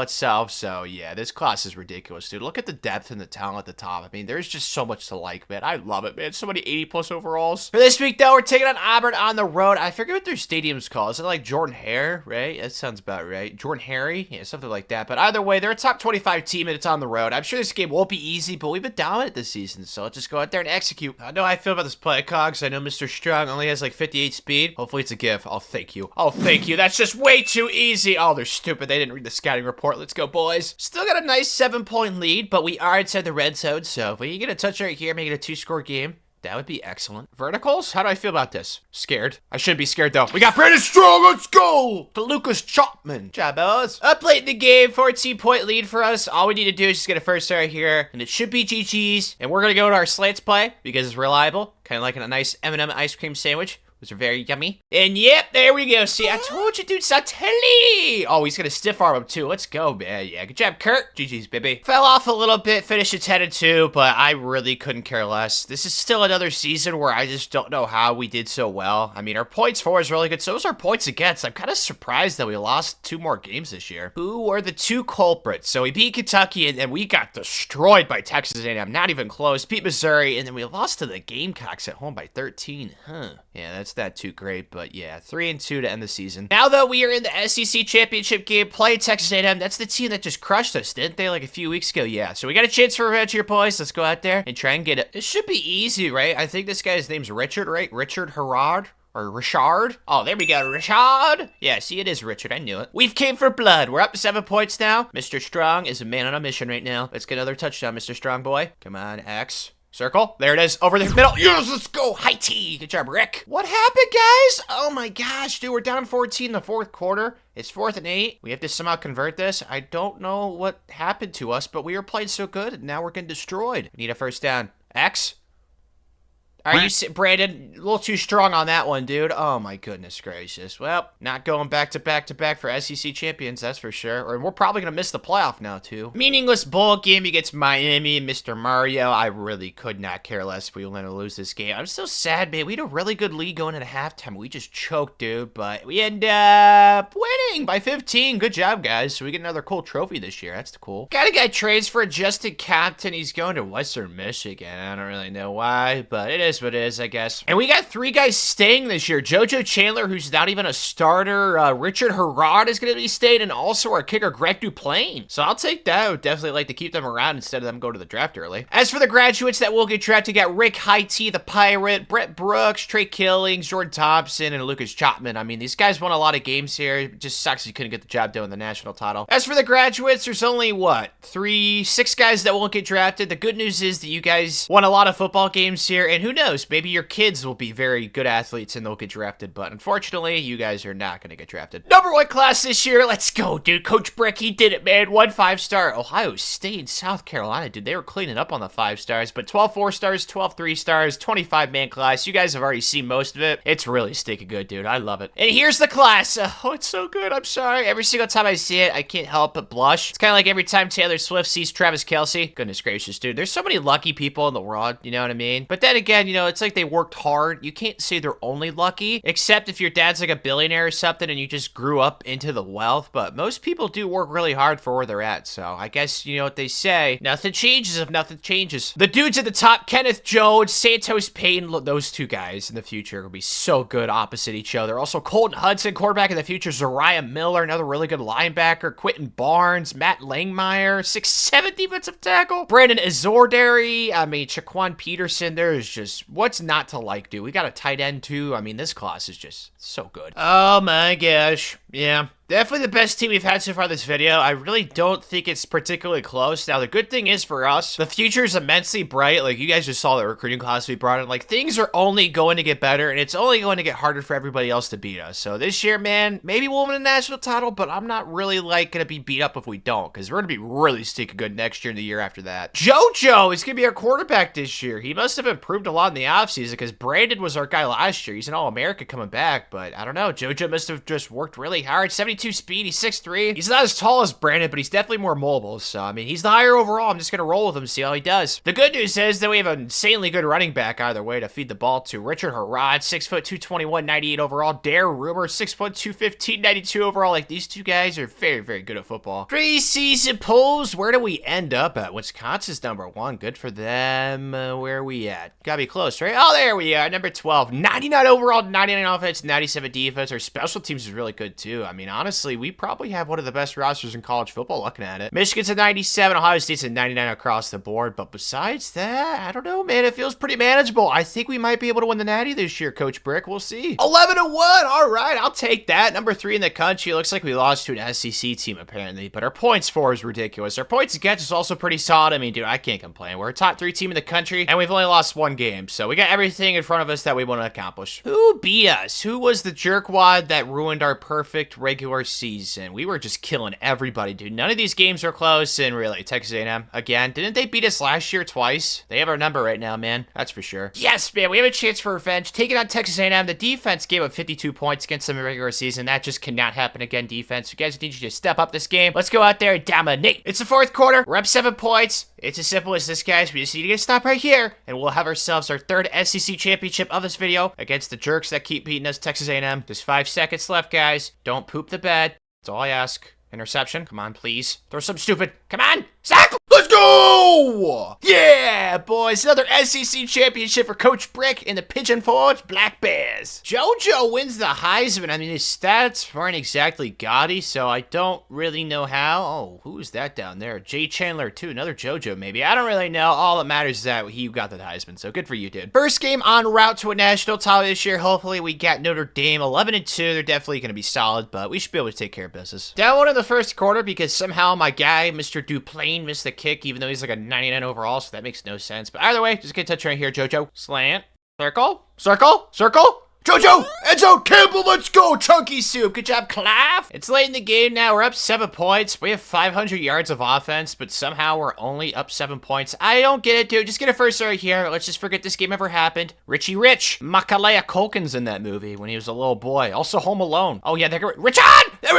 itself. So, yeah, this class is ridiculous, dude. Look at the depth and the talent at the top. I mean, there's just so much to like, man. I love it, man. So many 80-plus overalls. For this week, though, we're taking on Auburn on the road. I forget what their stadium's called. Is it like Jordan Hare, right? That sounds about right. Jordan Harry? Yeah, something like that. But either way, they're a top 25 team, and it's on the road. I'm sure this game won't be easy, but we've been dominant this season, so let's just go out there and execute. I know how I feel about this play, Cogs. I know Mr. Strong only has like 58 speed. Hopefully it's a gift. Oh, thank you. Oh, thank you. That's just way too easy. Oh, they're stupid. They didn't read the scouting report. Let's go, boys. Still got a nice 7-point lead, but we are inside the red zone, so if we can get a touch right here, make it a 2-score game, That would be excellent. Verticals? How do I feel about this? Scared. I shouldn't be scared, though. We got Brandon Strong. Let's go. To Lucas Chapman. Good job, Bellas. Up late in the game. 14-point lead for us. All we need to do is just get a first star here, and it should be GG's. And we're going to go to our slants play because it's reliable. Kind of like a nice M&M ice cream sandwich. Those are very yummy. And yep, there we go. See, I told you, dude, Satelli. Oh, he's gonna stiff arm him too. Let's go, man. Yeah, good job, Kurt. GG's, baby. Fell off a little bit, finished at 10-2, but I really couldn't care less. This is still another season where I just don't know how we did so well. I mean, our points for is really good. So is our points against. I'm kind of surprised that we lost 2 more games this year. Who are the 2 culprits? So we beat Kentucky, and we got destroyed by Texas A&M. Not even close. Beat Missouri, and then we lost to the Gamecocks at home by 13. Yeah, that's not too great, but yeah, 3-2 to end the season. Now though, we are in the SEC championship game, playing Texas A&M. That's the team that just crushed us, didn't they? Like a few weeks ago, yeah. So we got a chance for revenge here, boys. Let's go out there and try and get it. It should be easy, right? I think this guy's name's Richard, right? Richard Herrard. Or Richard. Oh, there we go, Richard. Yeah, see, it is Richard. I knew it. We've came for blood. We're up 7 points now. Mr. Strong is a man on a mission right now. Let's get another touchdown, Mr. Strong boy. Come on, X. Circle. There it is. Over the middle. Yes, let's go. High T. Good job, Rick. What happened, guys? Oh my gosh, dude. We're down 14 in the 4th quarter. It's 4th and 8. We have to somehow convert this. I don't know what happened to us, but we were playing so good, and now we're getting destroyed. We need a first down. X. Are you, Brandon, a little too strong on that one, dude. Oh, my goodness gracious. Well, not going back to back for SEC champions, that's for sure. Or we're probably going to miss the playoff now, too. Meaningless bowl game against Miami and Mr. Mario. I really could not care less if we were going to lose this game. I'm so sad, man. We had a really good lead going into halftime. We just choked, dude. But we end up winning by 15. Good job, guys. So we get another cool trophy this year. That's cool. Got a guy trades for a Justin Captain. He's going to Western Michigan. I don't really know why, but it is what it is, I guess. And we got 3 guys staying this year. JoJo Chandler, who's not even a starter. Richard Herrard is going to be staying, and also our kicker, Greg Duplain. So I'll take that. I would definitely like to keep them around instead of them go to the draft early. As for the graduates that will get drafted, got Rick High-T, the Pirate, Brett Brooks, Trey Killings, Jordan Thompson, and Lucas Chapman. I mean, these guys won a lot of games here. It just sucks you couldn't get the job done in the national title. As for the graduates, there's only, what, 6 guys that won't get drafted. The good news is that you guys won a lot of football games here, and who knows, maybe your kids will be very good athletes and they'll get drafted, but unfortunately, you guys are not going to get drafted. Number 1 class this year, let's go, dude. Coach Brick, he did it, man. 1 5-star. Ohio State, South Carolina, dude, they were cleaning up on the 5 stars, but 12 4-stars, 12 3-stars, 25-man class. You guys have already seen most of it. It's really stinking good, dude. I love it. And here's the class. Oh, it's so good. I'm sorry. Every single time I see it, I can't help but blush. It's kind of like every time Taylor Swift sees Travis Kelce. Goodness gracious, dude. There's so many lucky people in the world, you know what I mean? But then again, you know, it's like they worked hard. You can't say they're only lucky, except if your dad's like a billionaire or something and you just grew up into the wealth. But most people do work really hard for where they're at. So I guess, you know what they say, nothing changes if nothing changes. The dudes at the top, Kenneth Jones, Santos Payne, those 2 guys in the future will be so good opposite each other. Also, Colton Hudson, quarterback in the future, Zariah Miller, another really good linebacker, Quentin Barnes, Matt Langmeyer, 6'7" defensive tackle, Brandon Azordary, I mean, Shaquan Peterson. There's just, what's not to like, dude? We got a tight end, too. I mean, this class is just so good. Oh, my gosh. Yeah. Definitely the best team we've had so far this video. I really don't think it's particularly close. Now, the good thing is for us, the future is immensely bright. Like, you guys just saw the recruiting class we brought in. Like, things are only going to get better, and it's only going to get harder for everybody else to beat us. So this year, man, maybe we'll win a national title, but I'm not really, like, going to be beat up if we don't, because we're going to be really stinking good next year and the year after that. JoJo is going to be our quarterback this year. He must have improved a lot in the offseason, because Brandon was our guy last year. He's an All-American coming back, but I don't know. JoJo must have just worked really hard. 72 speed. He's 6'3". He's not as tall as Brandon, but he's definitely more mobile. So, I mean, he's the higher overall. I'm just going to roll with him, see how he does. The good news is that we have an insanely good running back either way to feed the ball to. Richard Herrod, 6', 221, 98 overall. Dare Rumor, 6', 215, 92 overall. Like, these 2 guys are very, very good at football. Preseason polls. Where do we end up at? Wisconsin's number 1. Good for them. Where are we at? Gotta be close, right? Oh, there we are. Number 12. 99 overall, 99 offense, 97 defense. Our special teams is really good, too. I mean, honestly, honestly, we probably have one of the best rosters in college football looking at it. Michigan's at 97, Ohio State's at 99 across the board, but besides that, I don't know, man. It feels pretty manageable. I think we might be able to win the Natty this year, Coach Brick. We'll see. 11-1. All right, I'll take that. Number 3 in the country. It looks like we lost to an SEC team, apparently, but our points for is ridiculous. Our points against is also pretty solid. I mean, dude, I can't complain. We're a top 3 team in the country, and we've only lost 1 game, so we got everything in front of us that we want to accomplish. Who beat us? Who was the jerkwad that ruined our perfect regular season? We were just killing everybody, dude. None of these games are close, and really, Texas A&M, again, didn't they beat us last year twice? They have our number right now, man. That's for sure. Yes, man, we have a chance for revenge. Take it on Texas A&M. The defense gave up 52 points against them in the regular season. That just cannot happen again, defense. You guys need you to step up this game. Let's go out there and dominate. It's the 4th quarter. We're up 7 points. It's as simple as this, guys. We just need to get a stop right here, and we'll have ourselves our 3rd SEC championship of this video against the jerks that keep beating us, Texas A&M. Just 5 seconds left, guys. Don't poop the bed. That's all I ask. Interception. Come on, please. Throw some stupid. Come on. Sack. Let's go. Yeah, boys. Another SEC championship for Coach Brick and the Pigeon Forge Black Bears. JoJo wins the Heisman. I mean, his stats weren't exactly gaudy, so I don't really know how. Oh, who's that down there? Jay Chandler, too. Another JoJo, maybe. I don't really know. All that matters is that he got the Heisman, so good for you, dude. First game en route to a national title this year. Hopefully, we got Notre Dame 11-2. They're definitely going to be solid, but we should be able to take care of business. Down one in the first quarter because somehow my guy, Mr. Duplain, missed the kick, even though he's like a 99 overall, so that makes no sense. But either way, just get touch right here, JoJo. Slant. Circle. Circle. Circle. JoJo! End zone! Campbell, let's go! Chunky soup! Good job, Clive! It's late in the game now. We're up 7 points. We have 500 yards of offense, but somehow we're only up 7 points. I don't get it, dude. Just get a first right here. Let's just forget this game ever happened. Richie Rich. Macaulay Culkin's in that movie when he was a little boy. Also Home Alone. Oh, yeah, they're Richard!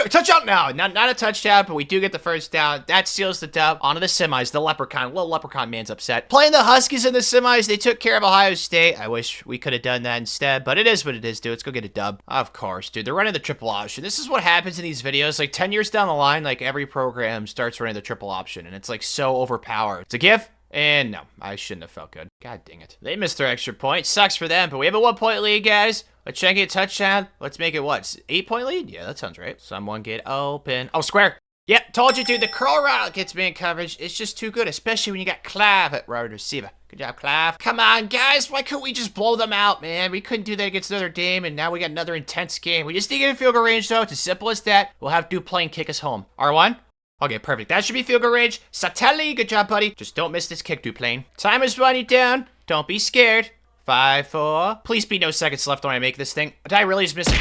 Touchdown now! Not a touchdown, but we do get the first down. That seals the dub. On to the semis. The Leprechaun. Little Leprechaun man's upset. Playing the Huskies in the semis. They took care of Ohio State. I wish we could have done that instead, but it is what it is, dude. Let's go get a dub. Of course, dude. They're running the triple option. This is what happens in these videos. Like 10 years down the line, like every program starts running the triple option, and it's like so overpowered. It's a gift. And no, I shouldn't have felt good. God dang it. They missed their extra point. Sucks for them, but we have a 1-point lead, guys. Let's check it. Touchdown. Let's make it what? 8-point lead? Yeah, that sounds right. Someone get open. Oh, square. Yep, told you, dude. The curl route gets man coverage. It's just too good, especially when you got Clive at wide receiver. Good job, Clive. Come on, guys. Why couldn't we just blow them out, man? We couldn't do that against Notre Dame, and now we got another intense game. We just need to get in field goal range, though. It's as simple as that. We'll have Duplain kick us home. R1? Okay, perfect. That should be field goal range. Satelli, good job, buddy. Just don't miss this kick, Duplain. Time is running down. Don't be scared. 5, 4. Please be no seconds left when I make this thing. Did I really just miss it?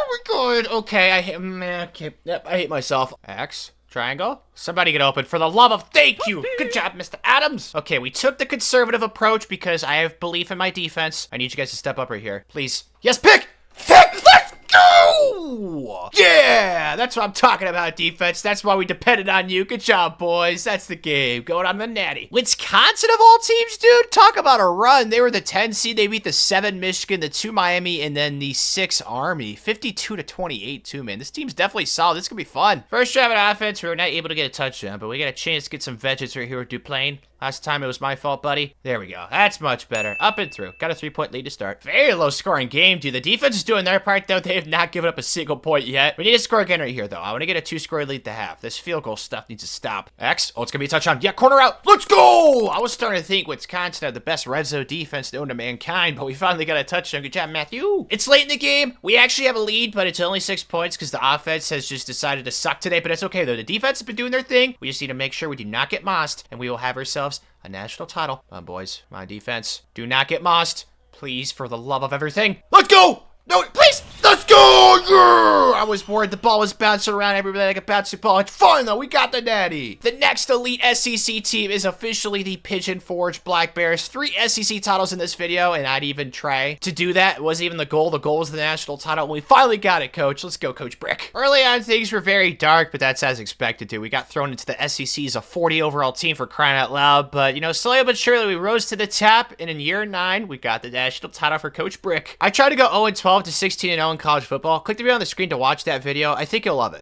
We're good. Okay, I hate myself. X. Triangle. Somebody get open for the love of thank you. Good job, Mr. Adams. Okay, we took the conservative approach because I have belief in my defense. I need you guys to step up right here. Please. Yes, pick! Pick! Let's go! Yeah! That's what I'm talking about, defense. That's why we depended on you. Good job, boys. That's the game. Going on the Natty. Wisconsin of all teams, dude. Talk about a run. They were the 10 seed. They beat the 7 Michigan, the 2 Miami, and then the 6 Army. 52-28, too, man. This team's definitely solid. This is going to be fun. First drive of offense, we were not able to get a touchdown, but we got a chance to get some veggies right here with Duplain. Last time it was my fault, buddy. There we go. That's much better. Up and through. Got a 3-point lead to start. Very low scoring game, dude. The defense is doing their part, though. They have not given up a single point yet. We need to score again right here, though. I want to get a 2-score lead to half. This field goal stuff needs to stop. X. Oh, it's going to be a touchdown. Yeah, corner out. Let's go! I was starting to think Wisconsin had the best red zone defense known to mankind, but we finally got a touchdown. Good job, Matthew. It's late in the game. We actually have a lead, but it's only 6 points because the offense has just decided to suck today, but it's okay, though. The defense has been doing their thing. We just need to make sure we do not get mossed, and we will have ourselves a national title. Come on, boys. My defense. Do not get mossed. Please, for the love of everything. Let's go! No, please! Let's go! Yeah! I was worried the ball was bouncing around everybody like a bouncy ball. It's fun, though. We got the Natty. The next elite SEC team is officially the Pigeon Forge Black Bears. 3 SEC titles in this video, and I'd even try to do that. It wasn't even the goal. The goal was the national title, and we finally got it, Coach. Let's go, Coach Brick. Early on, things were very dark, but that's as expected to. We got thrown into the SEC as a 40 overall team for crying out loud, but, you know, slowly but surely, we rose to the top, and in year 9, we got the national title for Coach Brick. I tried to go 0-12 to 16-0 in college football. Click the video on the screen to watch that video. I think you'll love it.